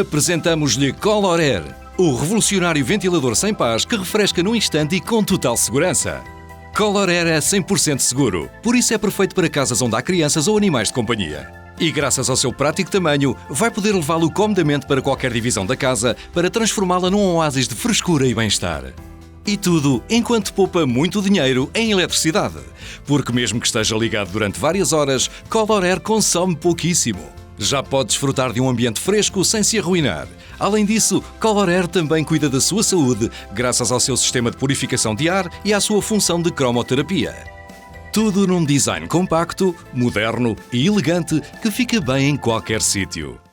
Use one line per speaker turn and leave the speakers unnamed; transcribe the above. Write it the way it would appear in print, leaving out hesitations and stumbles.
Apresentamos-lhe Color Air, o revolucionário ventilador sem pás que refresca num instante e com total segurança. Color Air é 100% seguro, por isso é perfeito para casas onde há crianças ou animais de companhia. E graças ao seu prático tamanho, vai poder levá-lo comodamente para qualquer divisão da casa para transformá-la num oásis de frescura e bem-estar. E tudo enquanto poupa muito dinheiro em eletricidade, porque mesmo que esteja ligado durante várias horas, Color Air consome pouquíssimo. Já pode desfrutar de um ambiente fresco sem se arruinar. Além disso, Color Air também cuida da sua saúde, graças ao seu sistema de purificação de ar e à sua função de cromoterapia. Tudo num design compacto, moderno e elegante que fica bem em qualquer sítio.